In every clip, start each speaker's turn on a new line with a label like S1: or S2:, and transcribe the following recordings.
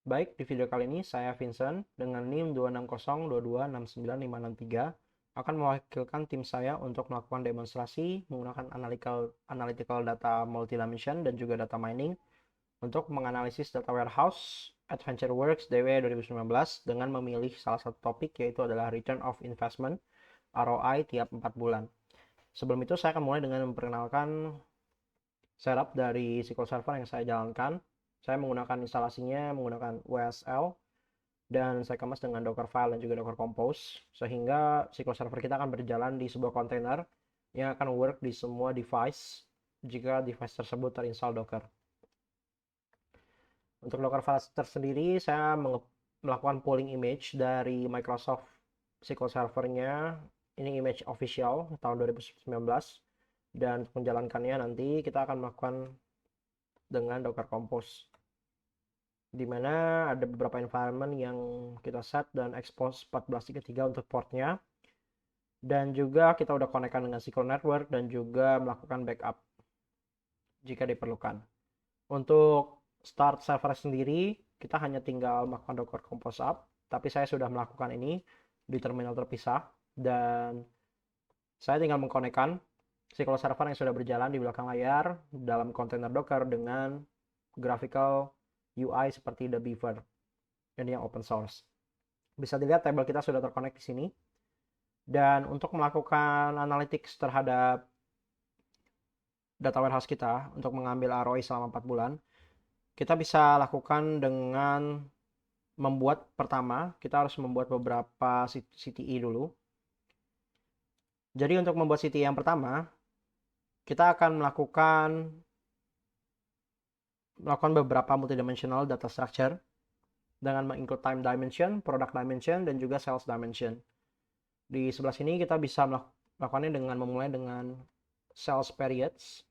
S1: Baik, di video kali ini saya Vincent dengan NIM 26022696563 akan mewakilkan tim saya untuk melakukan demonstrasi menggunakan analytical data multidimension dan juga data mining untuk menganalisis data warehouse AdventureWorks DW 2019 dengan memilih salah satu topik yaitu adalah Return of Investment ROI tiap 4 bulan. Sebelum itu saya akan mulai dengan memperkenalkan setup dari SQL Server yang saya jalankan. Saya menggunakan instalasinya menggunakan WSL dan saya kemas dengan Docker file dan juga Docker Compose sehingga SQL Server kita akan berjalan di sebuah kontainer yang akan work di semua device jika device tersebut terinstall Docker. Untuk Docker file tersendiri saya melakukan pulling image dari Microsoft SQL Server-nya. Ini image official tahun 2019 dan untuk menjalankannya nanti kita akan melakukan dengan Docker Compose, di mana ada beberapa environment yang kita set dan expose 1433 untuk portnya, dan juga kita udah konekkan dengan SQL Network dan juga melakukan backup jika diperlukan. Untuk start server sendiri kita hanya tinggal melakukan Docker Compose up, tapi saya sudah melakukan ini di terminal terpisah dan saya tinggal mengkonekkan SQL Server yang sudah berjalan di belakang layar dalam kontainer Docker dengan graphical UI seperti The Beaver. Ini yang open source. Bisa dilihat tabel kita sudah terkonek di sini. Dan untuk melakukan analytics terhadap data warehouse kita untuk mengambil ROI selama 4 bulan, kita bisa lakukan dengan pertama, kita harus membuat beberapa CTE dulu. Jadi untuk membuat CTE yang pertama, kita akan melakukan beberapa multidimensional data structure dengan menginclude time dimension, product dimension, dan juga sales dimension. Di sebelah sini kita bisa melakukannya dengan memulai dengan sales periods.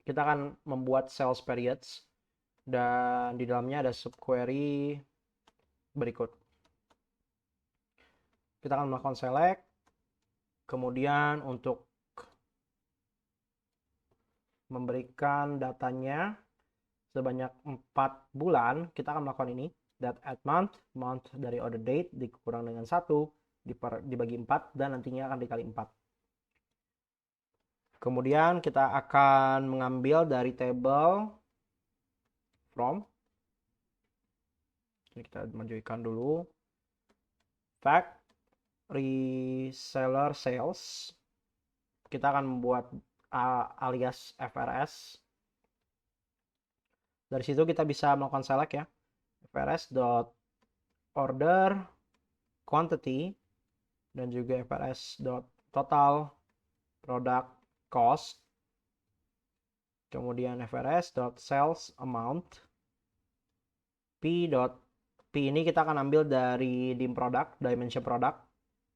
S1: Kita akan membuat sales periods dan di dalamnya ada subquery berikut. Kita akan melakukan select, kemudian untuk memberikan datanya sebanyak 4 bulan, kita akan melakukan ini. That at month, month dari order date dikurang dengan 1, dibagi 4, dan nantinya akan dikali 4. Kemudian kita akan mengambil dari table from. Ini kita majukan dulu. Fact, reseller sales. Kita akan membuat alias FRS. Dari situ kita bisa melakukan select ya. FRS.order quantity dan juga FRS.total product cost. Kemudian FRS.sales amount. P ini kita akan ambil dari dim product, dimension product.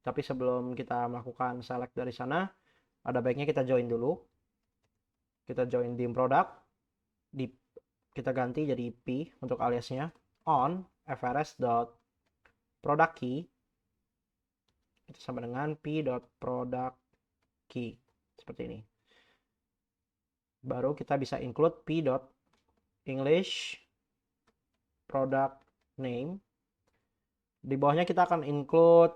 S1: Tapi sebelum kita melakukan select dari sana, ada baiknya kita join dulu. Kita join dim product, kita ganti jadi P untuk aliasnya, on FRS.product key, itu sama dengan P.product key, seperti ini. Baru kita bisa include P.English product name. Di bawahnya kita akan include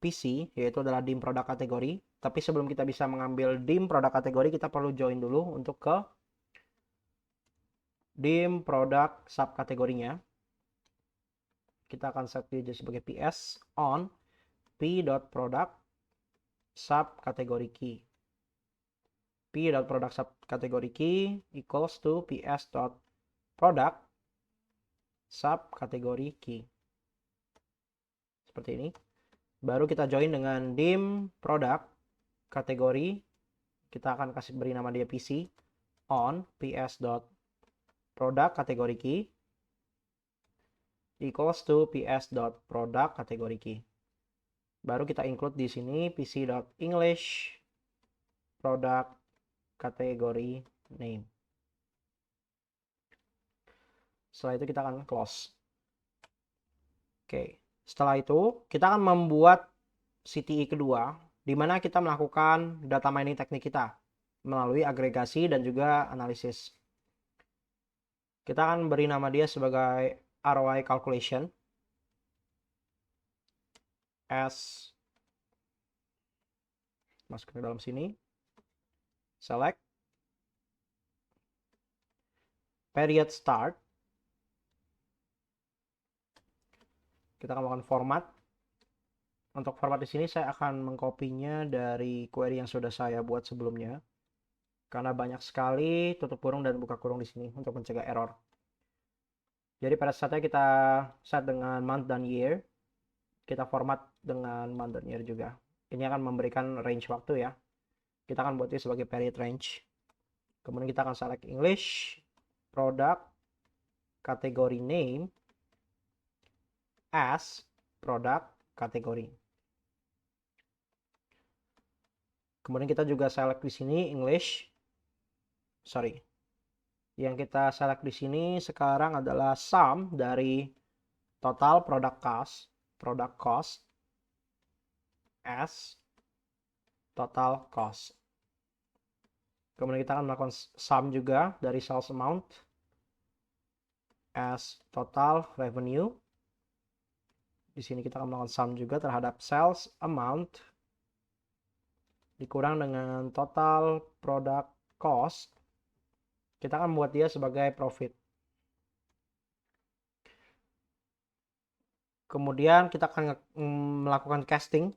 S1: PC, yaitu adalah dim product kategori. Tapi sebelum kita bisa mengambil dim product kategori, kita perlu join dulu untuk ke dim product subkategorinya. Kita akan set dia sebagai PS on P.product subkategori key. P.product subkategori key equals to PS.product subkategori key. Seperti ini. Baru kita join dengan dim product kategori. Kita akan beri nama dia PC on PS.product kategori key equals to PS.product kategori key. Baru kita include di sini PC.English product kategori name. Setelah itu kita akan close. Oke, setelah itu kita akan membuat CTE kedua, di mana kita melakukan data mining teknik kita melalui agregasi dan juga analisis. Kita akan beri nama dia sebagai ROI calculation as, masuk ke dalam sini, select period start, kita akan melakukan format. Untuk format di sini saya akan mengkopinya dari query yang sudah saya buat sebelumnya, karena banyak sekali tutup kurung dan buka kurung di sini untuk mencegah error. Jadi pada saatnya kita set dengan month dan year, kita format dengan month dan year juga. Ini akan memberikan range waktu ya. Kita akan buat ini sebagai period range. Kemudian kita akan select English, product, category name as product category. Kemudian kita juga select di sini English. Sorry. Yang kita select di sini sekarang adalah sum dari total product cost as total cost. Kemudian kita akan melakukan sum juga dari sales amount as total revenue. Di sini kita akan melakukan sum juga terhadap sales amount dikurang dengan total product cost. Kita akan membuat dia sebagai profit. Kemudian kita akan melakukan casting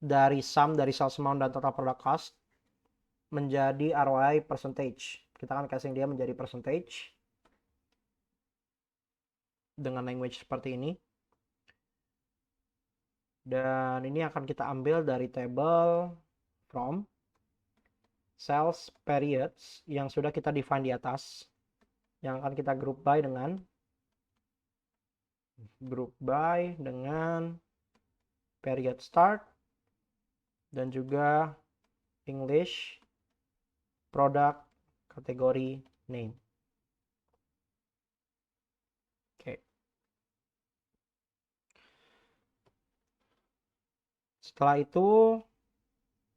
S1: dari sum dari sales amount dan total product cost menjadi ROI percentage. Kita akan casting dia menjadi percentage dengan language seperti ini. Dan ini akan kita ambil dari table from sales periods yang sudah kita define di atas, yang akan kita group by dengan period start dan juga English product category name. Oke. Setelah itu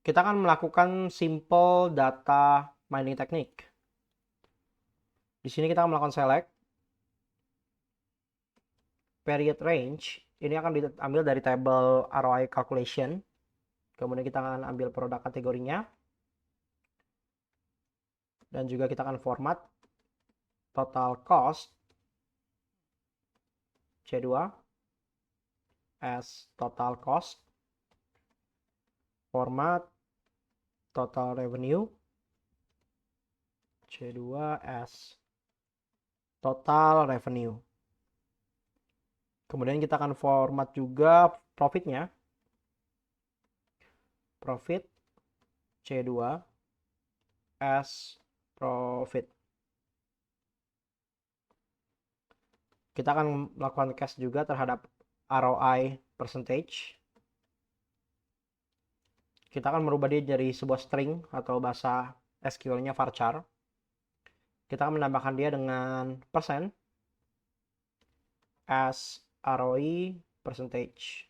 S1: kita akan melakukan simple data mining technique. Di sini kita akan melakukan select period range. Ini akan diambil dari table ROI calculation. Kemudian kita akan ambil produk kategorinya. Dan juga kita akan format total cost C2 as total cost. Format total revenue C2 as total revenue. Kemudian kita akan format juga profitnya. Profit C2 as profit. Kita akan melakukan cast juga terhadap ROI percentage. Kita akan merubah dia jadi sebuah string atau bahasa SQL-nya varchar. Kita akan menambahkan dia dengan persen as ROI percentage.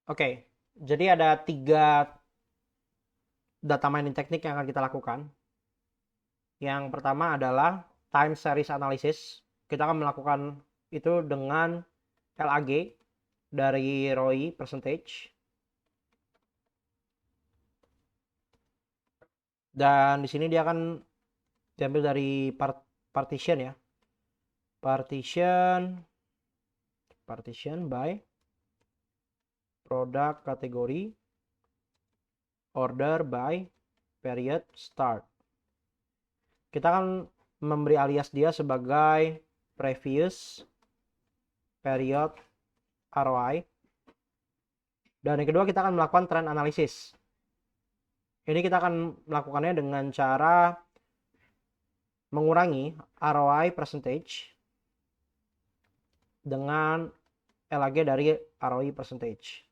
S1: Oke, jadi ada 3 data mining teknik yang akan kita lakukan. Yang pertama adalah time series analysis. Kita akan melakukan itu dengan LAG dari ROI percentage. Dan di sini dia akan diambil dari partition ya. Partition by product category, order by period start. Kita akan memberi alias dia sebagai previous period ROI. Dan yang kedua kita akan melakukan trend analysis. Ini kita akan melakukannya dengan cara mengurangi ROI percentage dengan LAG dari ROI percentage.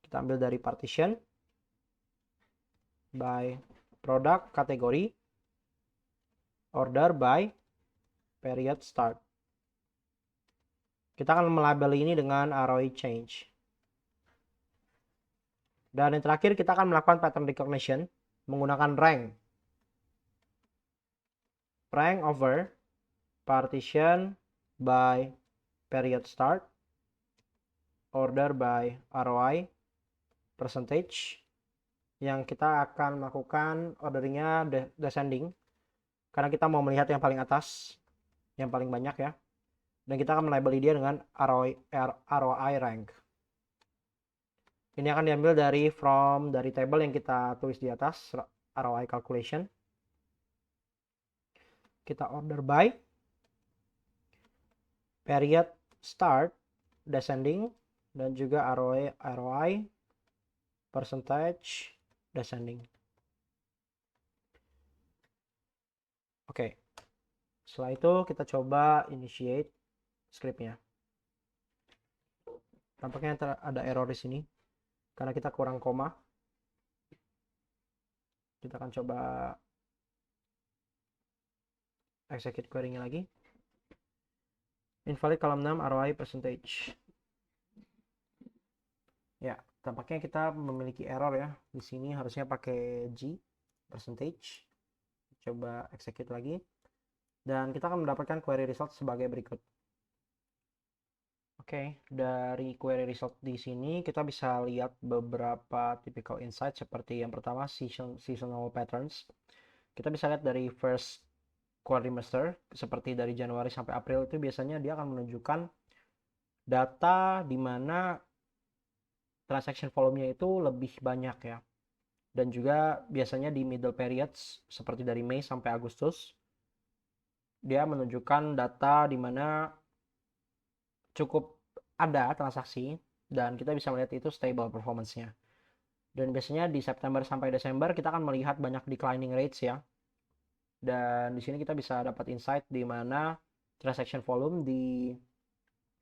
S1: Kita ambil dari partition by product category, order by period start. Kita akan melabeli ini dengan ROI change. Dan yang terakhir kita akan melakukan pattern recognition menggunakan rank. Rank over partition by period start, order by ROI, percentage. Yang kita akan melakukan orderingnya descending karena kita mau melihat yang paling atas, yang paling banyak ya. Dan kita akan melabeli dia dengan ROI rank. Ini akan diambil dari table yang kita tulis di atas, ROI calculation. Kita order by period start descending dan juga ROI percentage descending. Oke. Setelah itu kita coba initiate scriptnya. Tampaknya ada error di sini karena kita kurang koma. Kita akan coba execute query-nya lagi. Invalid column 6 ROI percentage. Ya, tampaknya kita memiliki error ya. Di sini harusnya pakai G percentage. Coba execute lagi. Dan kita akan mendapatkan query result sebagai berikut. Oke, dari query result di sini kita bisa lihat beberapa typical insight seperti yang pertama seasonal patterns. Kita bisa lihat dari first quadrimester seperti dari Januari sampai April itu biasanya dia akan menunjukkan data di mana transaction volume-nya itu lebih banyak ya. Dan juga biasanya di middle periods seperti dari Mei sampai Agustus dia menunjukkan data di mana cukup ada transaksi dan kita bisa melihat itu stable performance-nya. Dan biasanya di September sampai Desember kita akan melihat banyak declining rates ya. Dan di sini kita bisa dapat insight di mana transaction volume di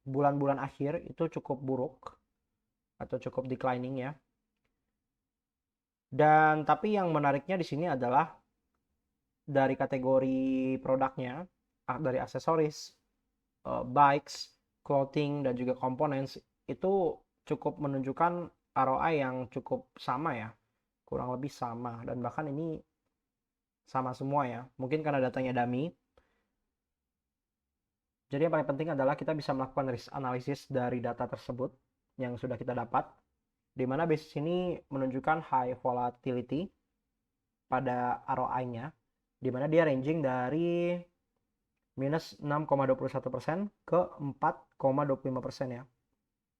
S1: bulan-bulan akhir itu cukup buruk atau cukup declining ya. Dan tapi yang menariknya di sini adalah dari kategori produknya, dari aksesoris, bikes, clothing dan juga components itu cukup menunjukkan ROI yang cukup sama ya, kurang lebih sama dan bahkan ini sama semua ya, mungkin karena datanya dummy. Jadi yang paling penting adalah kita bisa melakukan risk analysis dari data tersebut yang sudah kita dapat, di mana basis ini menunjukkan high volatility pada ROI-nya, di mana dia ranging dari minus 6,21% ke 4,25% ya.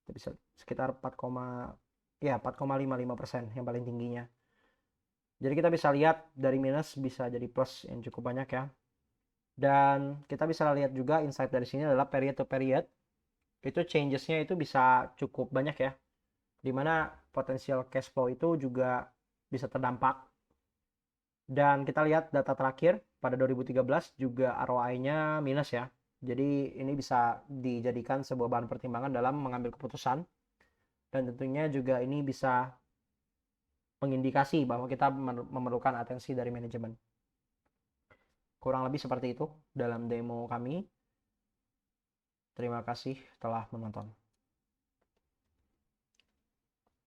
S1: Itu bisa sekitar 4,55% yang paling tingginya. Jadi kita bisa lihat dari minus bisa jadi plus yang cukup banyak ya. Dan kita bisa lihat juga insight dari sini adalah period to period. Itu changes-nya itu bisa cukup banyak ya. Dimana potensial cash flow itu juga bisa terdampak. Dan kita lihat data terakhir pada 2013 juga ROI-nya minus ya. Jadi ini bisa dijadikan sebuah bahan pertimbangan dalam mengambil keputusan. Dan tentunya juga ini bisa mengindikasi bahwa kita memerlukan atensi dari manajemen. Kurang lebih seperti itu dalam demo kami. Terima kasih telah menonton.